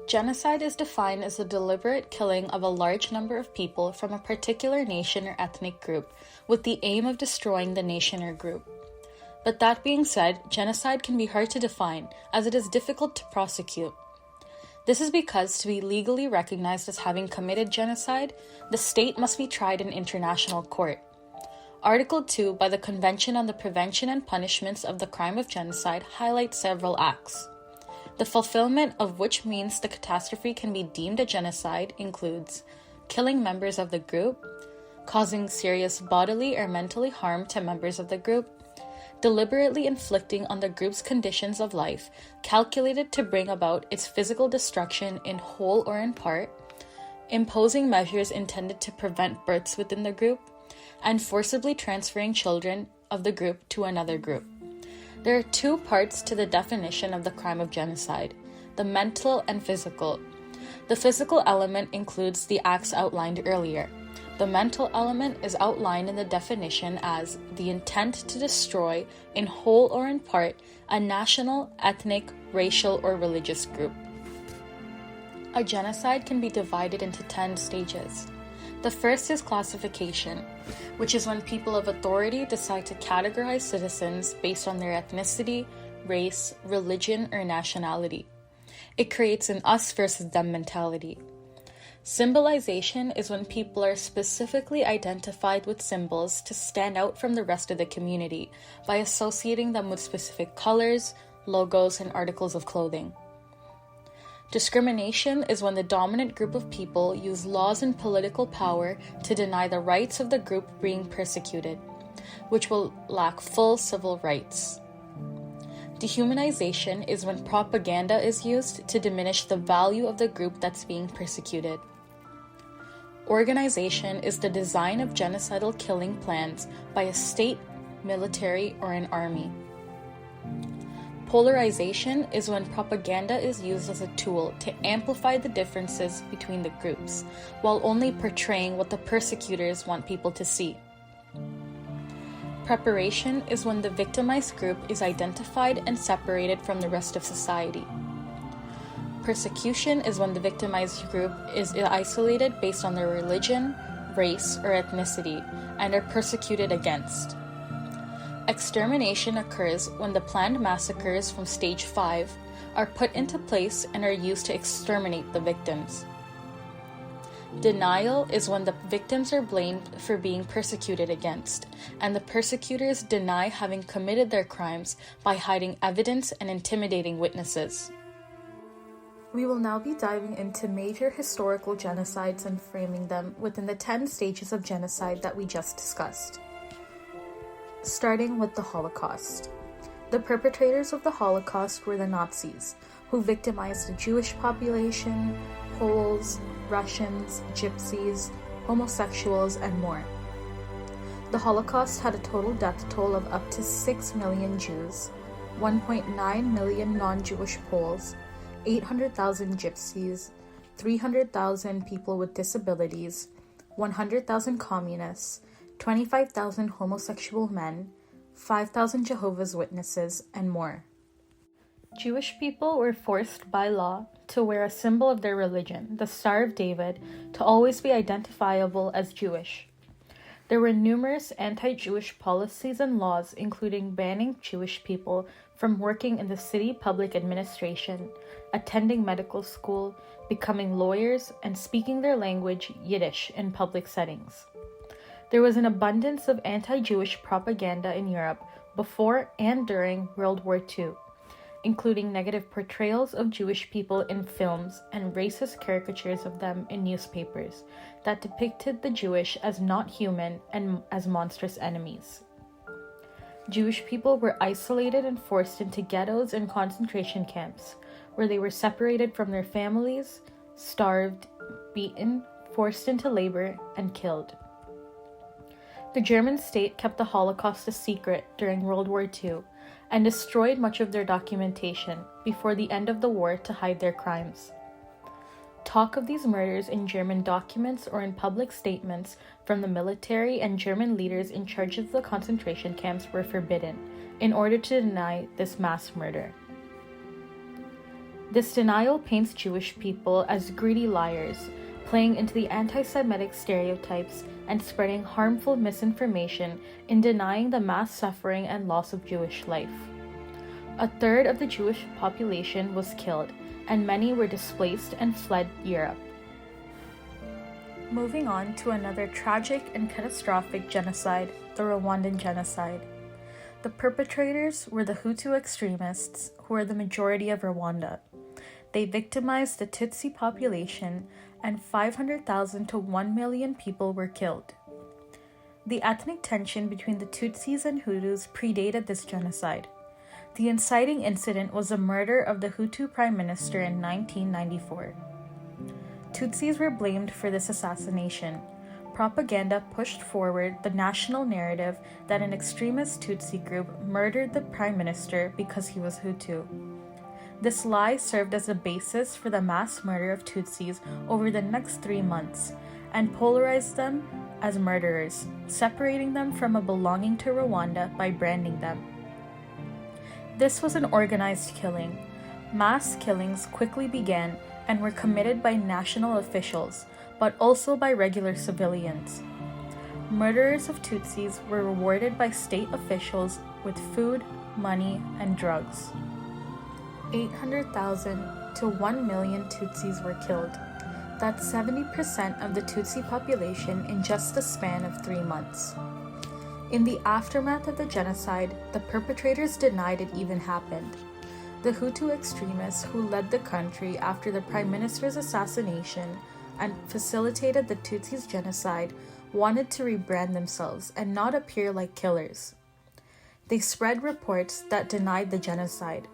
Genocide is defined as the deliberate killing of a large number of people from a particular nation or ethnic group with the aim of destroying the nation or group. But that being said, genocide can be hard to define as it is difficult to prosecute. This is because to be legally recognized as having committed genocide, the state must be tried in international court. Article 2 by the Convention on the Prevention and Punishments of the Crime of Genocide highlights several acts. The fulfillment of which means the catastrophe can be deemed a genocide includes killing members of the group, causing serious bodily or mentally harm to members of the group, deliberately inflicting on the group's conditions of life calculated to bring about its physical destruction in whole or in part, imposing measures intended to prevent births within the group, and forcibly transferring children of the group to another group. There are two parts to the definition of the crime of genocide, the mental and physical. The physical element includes the acts outlined earlier. The mental element is outlined in the definition as the intent to destroy, in whole or in part, a national, ethnic, racial, or religious group. A genocide can be divided into 10 stages. The first is classification, which is when people of authority decide to categorize citizens based on their ethnicity, race, religion, or nationality. It creates an us versus them mentality. Symbolization is when people are specifically identified with symbols to stand out from the rest of the community by associating them with specific colors, logos, and articles of clothing. Discrimination is when the dominant group of people use laws and political power to deny the rights of the group being persecuted, which will lack full civil rights. Dehumanization is when propaganda is used to diminish the value of the group that's being persecuted. Organization is the design of genocidal killing plans by a state, military, or an army. Polarization is when propaganda is used as a tool to amplify the differences between the groups, while only portraying what the persecutors want people to see. Preparation is when the victimized group is identified and separated from the rest of society. Persecution is when the victimized group is isolated based on their religion, race, or ethnicity, and are persecuted against. Extermination occurs when the planned massacres from stage 5 are put into place and are used to exterminate the victims. Denial is when the victims are blamed for being persecuted against, and the persecutors deny having committed their crimes by hiding evidence and intimidating witnesses. We will now be diving into major historical genocides and framing them within the 10 stages of genocide that we just discussed. Starting with the Holocaust. The perpetrators of the Holocaust were the Nazis, who victimized the Jewish population, Poles, Russians, Gypsies, homosexuals, and more. The Holocaust had a total death toll of up to 6 million Jews, 1.9 million non-Jewish Poles, 800,000 Gypsies, 300,000 people with disabilities, 100,000 communists, 25,000 homosexual men, 5,000 Jehovah's Witnesses, and more. Jewish people were forced by law to wear a symbol of their religion, the Star of David, to always be identifiable as Jewish. There were numerous anti-Jewish policies and laws, including banning Jewish people from working in the city public administration, attending medical school, becoming lawyers, and speaking their language, Yiddish, in public settings. There was an abundance of anti-Jewish propaganda in Europe before and during World War II, including negative portrayals of Jewish people in films and racist caricatures of them in newspapers that depicted the Jewish as not human and as monstrous enemies. Jewish people were isolated and forced into ghettos and concentration camps, where they were separated from their families, starved, beaten, forced into labor, and killed. The German state kept the Holocaust a secret during World War II and destroyed much of their documentation before the end of the war to hide their crimes. Talk of these murders in German documents or in public statements from the military and German leaders in charge of the concentration camps were forbidden in order to deny this mass murder. This denial paints Jewish people as greedy liars, playing into the anti-Semitic stereotypes and spreading harmful misinformation in denying the mass suffering and loss of Jewish life. A third of the Jewish population was killed, and many were displaced and fled Europe. Moving on to another tragic and catastrophic genocide, the Rwandan genocide. The perpetrators were the Hutu extremists, who are the majority of Rwanda. They victimized the Tutsi population, and 500,000 to 1 million people were killed. The ethnic tension between the Tutsis and Hutus predated this genocide. The inciting incident was the murder of the Hutu prime minister in 1994. Tutsis were blamed for this assassination. Propaganda pushed forward the national narrative that an extremist Tutsi group murdered the prime minister because he was Hutu. This lie served as a basis for the mass murder of Tutsis over the next 3 months and polarized them as murderers, separating them from a belonging to Rwanda by branding them. This was an organized killing. Mass killings quickly began and were committed by national officials, but also by regular civilians. Murderers of Tutsis were rewarded by state officials with food, money, and drugs. 800,000 to 1 million Tutsis were killed. That's 70% of the Tutsi population in just the span of 3 months. In the aftermath of the genocide, the perpetrators denied it even happened. The Hutu extremists who led the country after the prime minister's assassination and facilitated the Tutsis genocide wanted to rebrand themselves and not appear like killers. They spread reports that denied the genocide,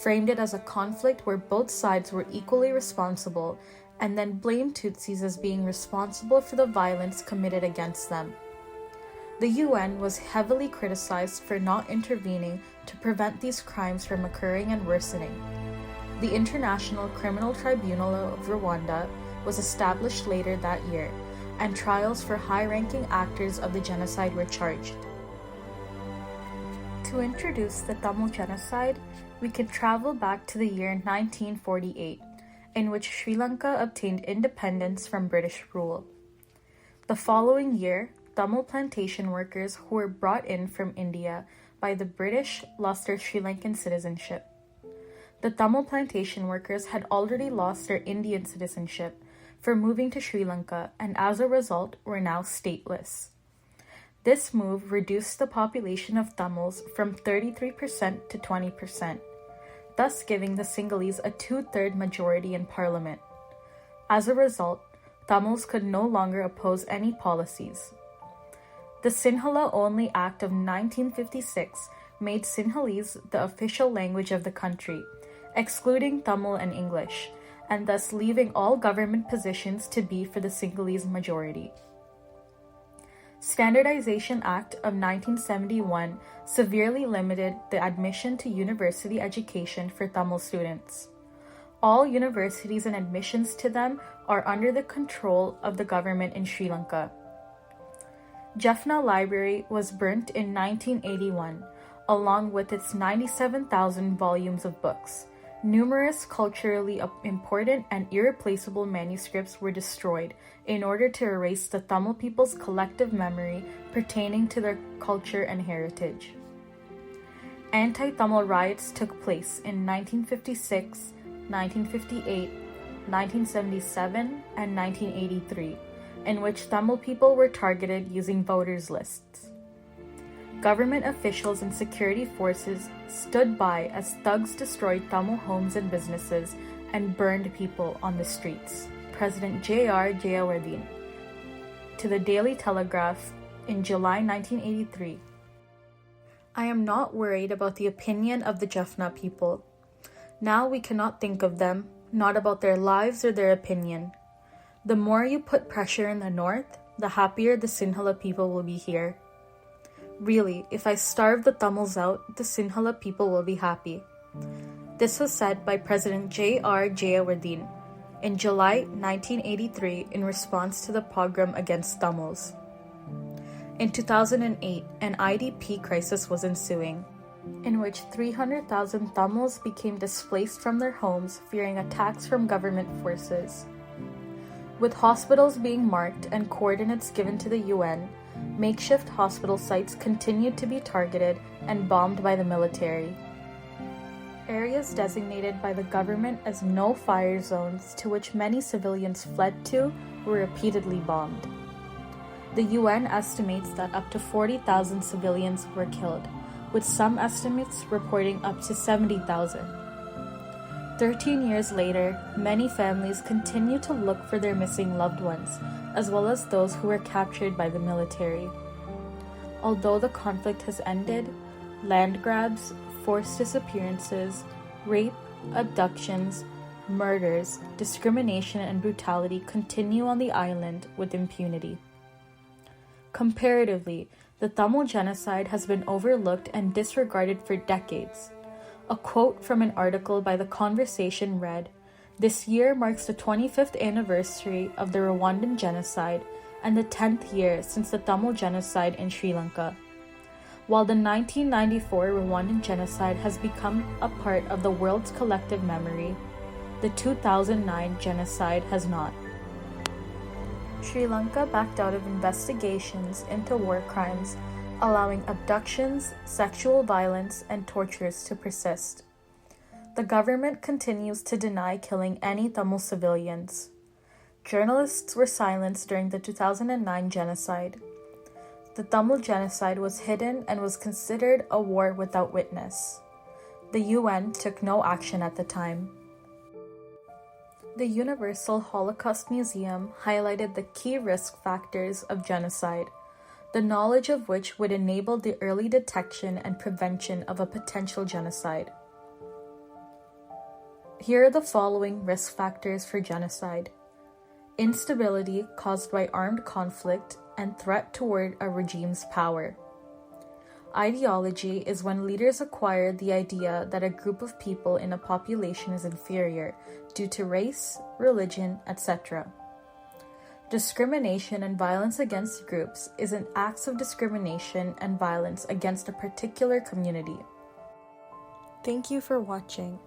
framed it as a conflict where both sides were equally responsible, and then blamed Tutsis as being responsible for the violence committed against them. The UN was heavily criticized for not intervening to prevent these crimes from occurring and worsening. The International Criminal Tribunal of Rwanda was established later that year, and trials for high-ranking actors of the genocide were charged. To introduce the Tamil genocide, we can travel back to the year 1948, in which Sri Lanka obtained independence from British rule. The following year, Tamil plantation workers who were brought in from India by the British lost their Sri Lankan citizenship. The Tamil plantation workers had already lost their Indian citizenship for moving to Sri Lanka, and as a result were now stateless. This move reduced the population of Tamils from 33% to 20%, thus giving the Sinhalese a 2/3 majority in parliament. As a result, Tamils could no longer oppose any policies. The Sinhala-only Act of 1956 made Sinhalese the official language of the country, excluding Tamil and English, and thus leaving all government positions to be for the Sinhalese majority. Standardization Act of 1971 severely limited the admission to university education for Tamil students. All universities and admissions to them are under the control of the government in Sri Lanka. Jaffna Library was burnt in 1981, along with its 97,000 volumes of books. Numerous culturally important and irreplaceable manuscripts were destroyed in order to erase the Tamil people's collective memory pertaining to their culture and heritage. Anti-Tamil riots took place in 1956, 1958, 1977, and 1983, in which Tamil people were targeted using voters' lists. Government officials and security forces stood by as thugs destroyed Tamil homes and businesses and burned people on the streets. President J.R. Jayawardene to the Daily Telegraph in July 1983. I am not worried about the opinion of the Jaffna people. Now we cannot think of them, not about their lives or their opinion. The more you put pressure in the north, the happier the Sinhala people will be here. Really, if I starve the Tamils out, the Sinhala people will be happy. This was said by President J.R. Jayawardene in July 1983 in response to the pogrom against Tamils. In 2008, an IDP crisis was ensuing. in which 300,000 Tamils became displaced from their homes, fearing attacks from government forces. With hospitals being marked and coordinates given to the UN, makeshift hospital sites continued to be targeted and bombed by the military. Areas designated by the government as no-fire zones, to which many civilians fled to, were repeatedly bombed. The UN estimates that up to 40,000 civilians were killed, with some estimates reporting up to 70,000. 13 years later, many families continue to look for their missing loved ones, as well as those who were captured by the military. Although the conflict has ended, land grabs, forced disappearances, rape, abductions, murders, discrimination, and brutality continue on the island with impunity. Comparatively, the Tamil genocide has been overlooked and disregarded for decades. A quote from an article by The Conversation read, "This year marks the 25th anniversary of the Rwandan genocide and the 10th year since the Tamil genocide in Sri Lanka. While the 1994 Rwandan genocide has become a part of the world's collective memory, the 2009 genocide has not." Sri Lanka backed out of investigations into war crimes, allowing abductions, sexual violence, and tortures to persist. The government continues to deny killing any Tamil civilians. Journalists were silenced during the 2009 genocide. The Tamil genocide was hidden and was considered a war without witness. The UN took no action at the time. The Universal Holocaust Museum highlighted the key risk factors of genocide, the knowledge of which would enable the early detection and prevention of a potential genocide. Here are the following risk factors for genocide: instability caused by armed conflict and threat toward a regime's power. Ideology is when leaders acquire the idea that a group of people in a population is inferior due to race, religion, etc. Discrimination and violence against groups is an acts of discrimination and violence against a particular community. Thank you for watching.